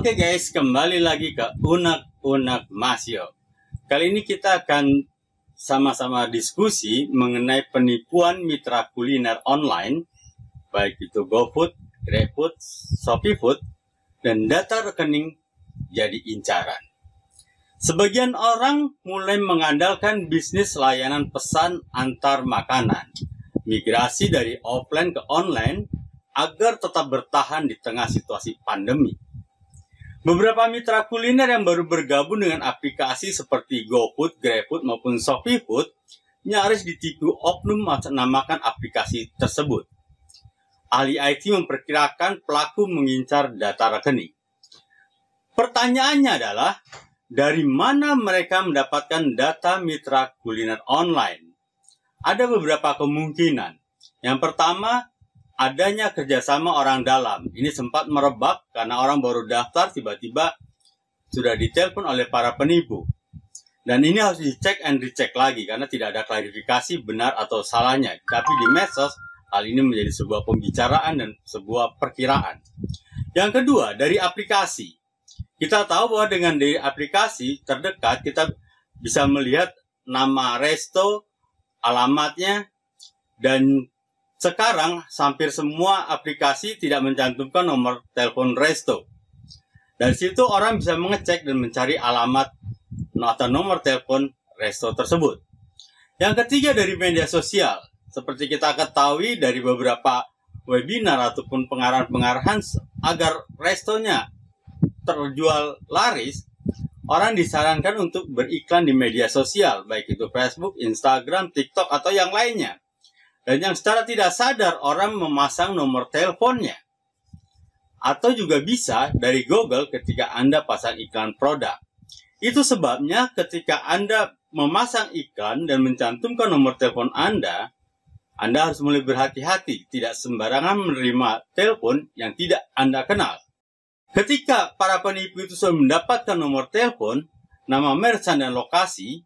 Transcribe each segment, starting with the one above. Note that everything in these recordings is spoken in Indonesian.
Oke guys, kembali lagi ke Unek-Unek Masyo. Kali ini kita akan sama-sama diskusi mengenai penipuan mitra kuliner online, baik itu GoFood, GrabFood, ShopeeFood, dan data rekening jadi incaran. Sebagian orang mulai mengandalkan bisnis layanan pesan antar makanan, migrasi dari offline ke online agar tetap bertahan di tengah situasi pandemi. Beberapa mitra kuliner yang baru bergabung dengan aplikasi seperti GoFood, GrabFood maupun ShopeeFood nyaris ditipu oknum menamakan aplikasi tersebut. Ahli IT memperkirakan pelaku mengincar data rekening. Pertanyaannya adalah, dari mana mereka mendapatkan data mitra kuliner online? Ada beberapa kemungkinan. Yang pertama, adanya kerjasama orang dalam. Ini sempat merebak karena orang baru daftar tiba-tiba sudah ditelepon oleh para penipu. Dan ini harus dicek and recheck lagi karena tidak ada klarifikasi benar atau salahnya. Tapi di medsos, hal ini menjadi sebuah pembicaraan dan sebuah perkiraan. Yang kedua, dari aplikasi. Kita tahu bahwa dengan dari aplikasi terdekat, kita bisa melihat nama resto, alamatnya, dan sekarang hampir semua aplikasi tidak mencantumkan nomor telepon resto. Dari situ orang bisa mengecek dan mencari alamat atau nomor telepon resto tersebut. Yang ketiga, dari media sosial. Seperti kita ketahui dari beberapa webinar ataupun pengarahan-pengarahan agar restonya terjual laris, orang disarankan untuk beriklan di media sosial, baik itu Facebook, Instagram, TikTok, atau yang lainnya. Dan yang secara tidak sadar orang memasang nomor teleponnya. Atau juga bisa dari Google ketika Anda pasang iklan produk. Itu sebabnya ketika Anda memasang iklan dan mencantumkan nomor telepon Anda harus mulai berhati-hati, tidak sembarangan menerima telepon yang tidak Anda kenal. Ketika para penipu itu sudah mendapatkan nomor telepon, nama merchant dan lokasi,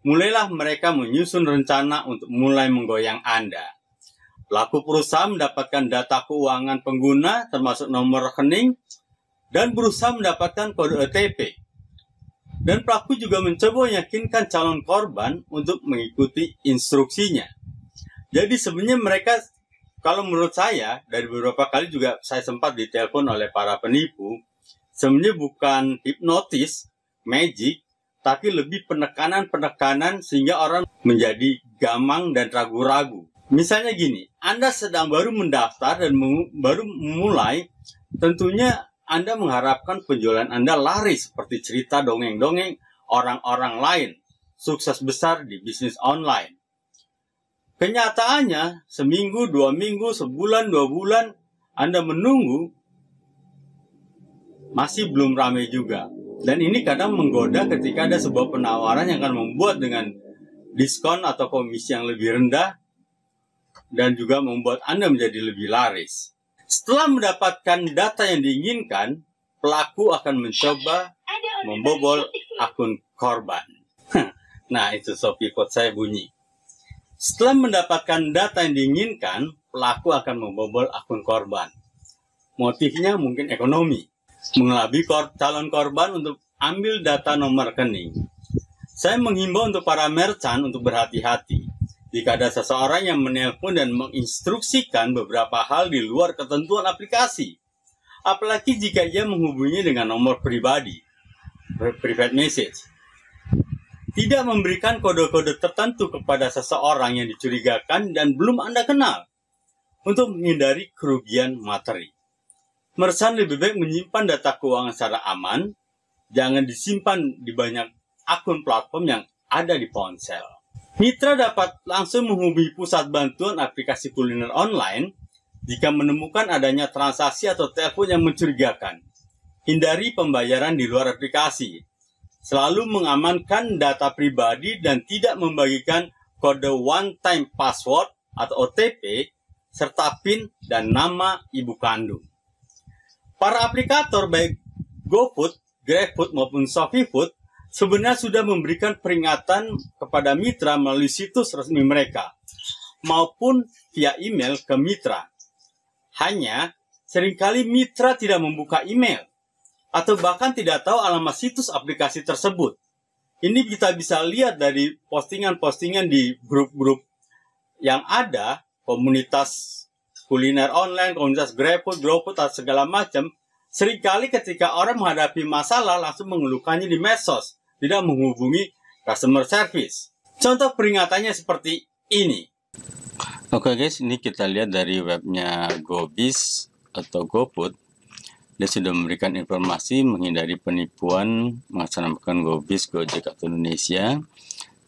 mulailah mereka menyusun rencana untuk mulai menggoyang Anda. Pelaku berusaha mendapatkan data keuangan pengguna, termasuk nomor rekening, dan berusaha mendapatkan kode OTP. Dan pelaku juga mencoba meyakinkan calon korban untuk mengikuti instruksinya. Jadi sebenarnya mereka, kalau menurut saya, dari beberapa kali juga saya sempat ditelepon oleh para penipu, sebenarnya bukan hipnotis, magic, tapi lebih penekanan-penekanan sehingga orang menjadi gamang dan ragu-ragu. Misalnya gini, Anda sedang baru mendaftar dan baru memulai, tentunya Anda mengharapkan penjualan Anda laris seperti cerita dongeng-dongeng orang-orang lain, sukses besar di bisnis online. Kenyataannya, seminggu, 2 minggu, sebulan, 2 bulan, Anda menunggu, masih belum ramai juga. Dan ini kadang menggoda ketika ada sebuah penawaran yang akan membuat dengan diskon atau komisi yang lebih rendah dan juga membuat Anda menjadi lebih laris. Setelah mendapatkan data yang diinginkan, pelaku akan mencoba membobol akun korban. Nah, itu ShopeeFood saya bunyi. Setelah mendapatkan data yang diinginkan, pelaku akan membobol akun korban. Motifnya mungkin ekonomi. Mengelabui calon korban untuk ambil data nomor rekening. Saya menghimbau untuk para merchant untuk berhati-hati. Jika ada seseorang yang menelpon dan menginstruksikan beberapa hal di luar ketentuan aplikasi. Apalagi jika ia menghubungi dengan nomor pribadi, private message. Tidak memberikan kode-kode tertentu kepada seseorang yang dicurigakan dan belum Anda kenal. Untuk menghindari kerugian materi. Merchant lebih baik menyimpan data keuangan secara aman, jangan disimpan di banyak akun platform yang ada di ponsel. Mitra dapat langsung menghubungi pusat bantuan aplikasi kuliner online jika menemukan adanya transaksi atau telepon yang mencurigakan. Hindari pembayaran di luar aplikasi. Selalu mengamankan data pribadi dan tidak membagikan kode one-time password atau OTP, serta PIN dan nama ibu kandung. Para aplikator baik GoFood, GrabFood maupun ShopeeFood sebenarnya sudah memberikan peringatan kepada mitra melalui situs resmi mereka maupun via email ke mitra. Hanya seringkali mitra tidak membuka email atau bahkan tidak tahu alamat situs aplikasi tersebut. Ini kita bisa lihat dari postingan-postingan di grup-grup yang ada, komunitas kuliner online, komunitas GrabFood, atau segala macam. Seringkali ketika orang menghadapi masalah langsung mengeluhkannya di medsos, tidak menghubungi customer service. Contoh peringatannya seperti ini. Oke guys, ini kita lihat dari webnya GoBiz atau GoFood. Dia sudah memberikan informasi menghindari penipuan melaksanakan GoBiz, Gojek atau Indonesia,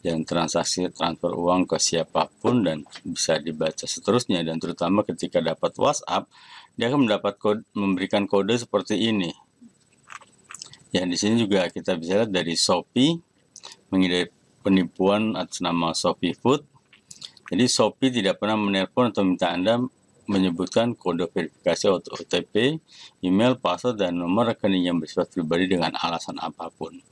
dan transaksi transfer uang ke siapapun, dan bisa dibaca seterusnya. Dan terutama ketika dapat WhatsApp, dia akan memberikan kode seperti ini. Ya, di sini juga kita bisa lihat dari Shopee, menghindari penipuan atas nama Shopee Food. Jadi Shopee tidak pernah menelpon atau minta Anda menyebutkan kode verifikasi atau OTP, email, password, dan nomor rekening yang bersifat pribadi dengan alasan apapun.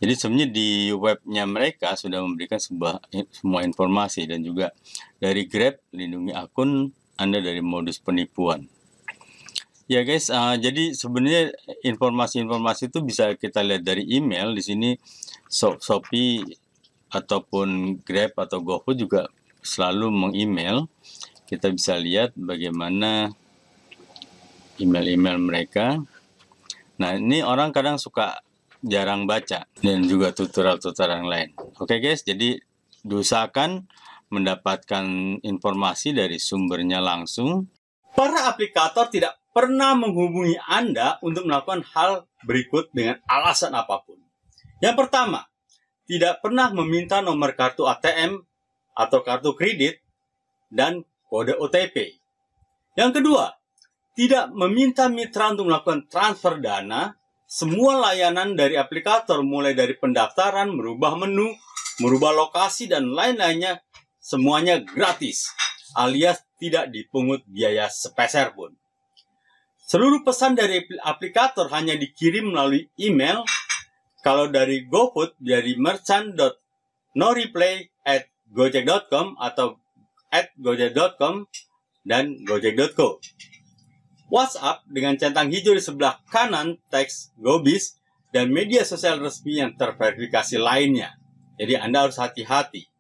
Jadi sebenarnya di webnya mereka sudah memberikan semua informasi, dan juga dari Grab, lindungi akun Anda dari modus penipuan. Ya guys, jadi sebenarnya informasi-informasi itu bisa kita lihat dari email. Di sini Shopee ataupun Grab atau GoFood juga selalu meng-email. Kita bisa lihat bagaimana email-email mereka. Nah, ini orang kadang suka jarang baca, dan juga tutorial-tutorial yang lain. Oke guys, jadi diusahakan mendapatkan informasi dari sumbernya langsung. Para aplikator tidak pernah menghubungi Anda untuk melakukan hal berikut dengan alasan apapun. Yang pertama, tidak pernah meminta nomor kartu ATM atau kartu kredit dan kode OTP. Yang kedua, tidak meminta mitra untuk melakukan transfer dana. Semua layanan dari aplikator, mulai dari pendaftaran, merubah menu, merubah lokasi, dan lain-lainnya, semuanya gratis, alias tidak dipungut biaya sepeser pun. Seluruh pesan dari aplikator hanya dikirim melalui email. Kalau dari GoFood, dari merchant.noreply@gojek.com atau @gojek.com dan gojek.co. WhatsApp dengan centang hijau di sebelah kanan teks GoBiz, dan media sosial resmi yang terverifikasi lainnya. Jadi Anda harus hati-hati.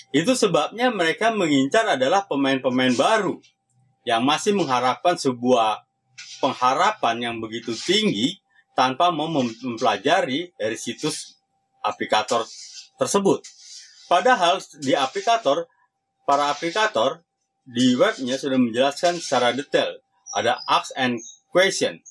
Itu sebabnya mereka mengincar adalah pemain-pemain baru yang masih mengharapkan sebuah pengharapan yang begitu tinggi tanpa mau mempelajari dari situs aplikator tersebut. Padahal di para aplikator di webnya sudah menjelaskan secara detail. Ada ask and question.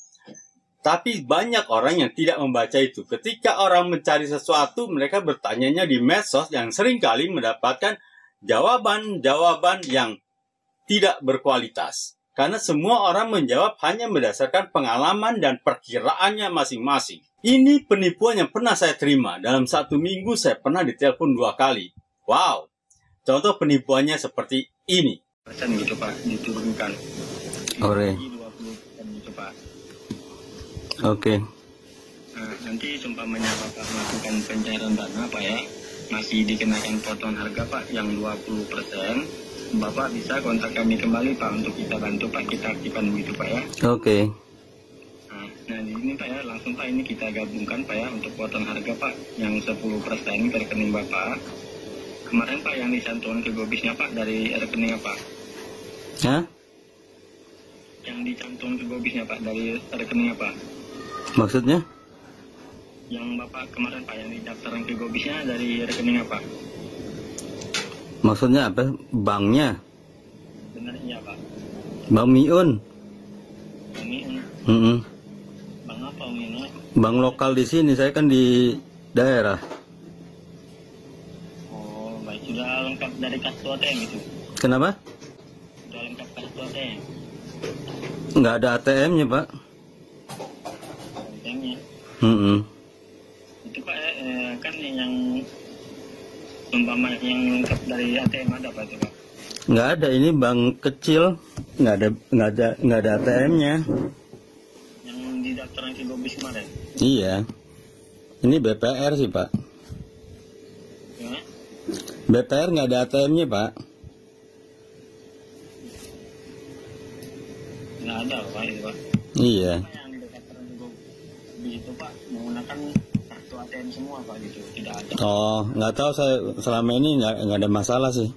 Tapi banyak orang yang tidak membaca itu. Ketika orang mencari sesuatu, mereka bertanyanya di medsos yang seringkali mendapatkan jawaban-jawaban yang tidak berkualitas. Karena semua orang menjawab hanya berdasarkan pengalaman dan perkiraannya masing-masing. Ini penipuan yang pernah saya terima. Dalam 1 minggu saya pernah ditelepon 2 kali. Wow! Contoh penipuannya seperti ini. Persen gitu Pak, diturunkan. Oke. 20% gitu Pak. Oke. Nah, nanti seumpamanya Bapak melakukan pencairan dana Pak ya, masih dikenakan potongan harga Pak yang 20%, Bapak bisa kontak kami kembali Pak untuk kita bantu Pak, kita aktifkan begitu Pak ya. Oke. Nah di sini Pak ya, langsung Pak ini kita gabungkan Pak ya untuk potongan harga Pak yang 10% ke rekening Bapak. Kemarin Pak yang dicantumkan ke GoBiznya Pak dari rekening apa? Hah? Yang dicantumkan ke GoBiznya Pak dari rekening apa? Maksudnya? Yang Bapak kemarin Pak yang didaftarkan ke GoBiznya dari rekening apa? Maksudnya apa? Banknya? Benar iya Pak. Bank Miun. Bang Miun. Bang apa Bang Miun? Bank lokal di sini, saya kan di daerah. Oh baik, sudah lengkap dari kartu ATM gitu? Kenapa? Sudah lengkap kartu ATM? Nggak ada ATM-nya Pak. ATM-nya? Itu Pak kan yang umpama yang lengkap dari ATM ada Pak itu Pak? Nggak ada, ini bank kecil, nggak ada ATM-nya. Yang didaftaran ke GoBiz kemarin? Iya, ini BPR sih Pak. Ya? BPR nggak ada ATM-nya Pak. Nggak ada Pak itu Pak. Iya. Yang didaftaran ke GoBiz? menggunakan kartu ATM semua Pak gitu, tidak ada. Oh, nggak tahu, saya selama ini nggak ada masalah sih.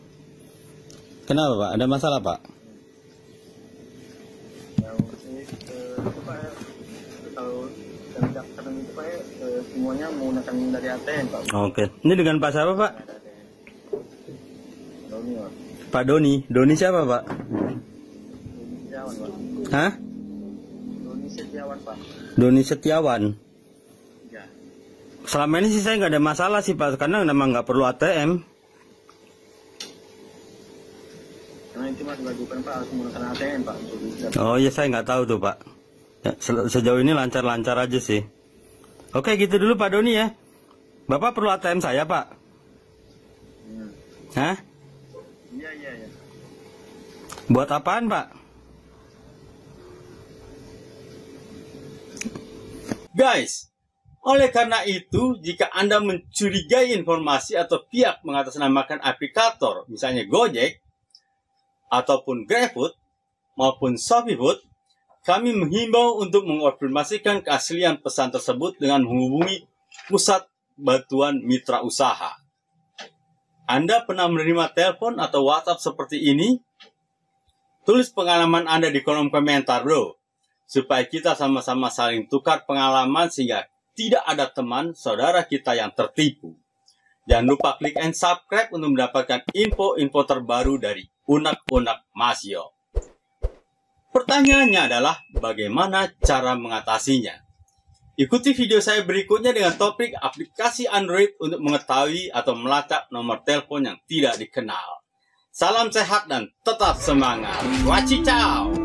Kenapa Pak? Ada masalah Pak? Ya, itu Pak, kalau dari daftaran itu Pak, semuanya menggunakan dari ATM Pak. Oke, ini dengan Pak siapa Pak? Doni Pak. Pak Doni. Doni siapa Pak? Doni Setiawan Pak. Hah? Doni Setiawan Pak. Doni Setiawan. Ya. Selama ini sih saya nggak ada masalah sih Pak, karena memang nggak perlu ATM. Karena itu Mas diwajibkan Pak harus menggunakan ATM Pak untuk bisa. Oh iya, saya nggak tahu tuh Pak. Ya, sejauh ini lancar-lancar aja sih. Oke, gitu dulu Pak Doni ya. Bapak perlu ATM saya Pak? Hah? Iya. Buat apaan Pak? Guys, oleh karena itu, jika Anda mencurigai informasi atau pihak mengatasnamakan aplikator, misalnya Gojek, ataupun GrabFood, maupun ShopeeFood, kami menghimbau untuk mengonfirmasikan keaslian pesan tersebut dengan menghubungi Pusat Bantuan Mitra Usaha. Anda pernah menerima telepon atau WhatsApp seperti ini? Tulis pengalaman Anda di kolom komentar, bro, supaya kita sama-sama saling tukar pengalaman sehingga tidak ada teman saudara kita yang tertipu. Jangan lupa klik and subscribe untuk mendapatkan info-info terbaru dari Unek-Unek Masio. Pertanyaannya adalah bagaimana cara mengatasinya? Ikuti video saya berikutnya dengan topik aplikasi Android untuk mengetahui atau melacak nomor telepon yang tidak dikenal. Salam sehat dan tetap semangat. Wacicau!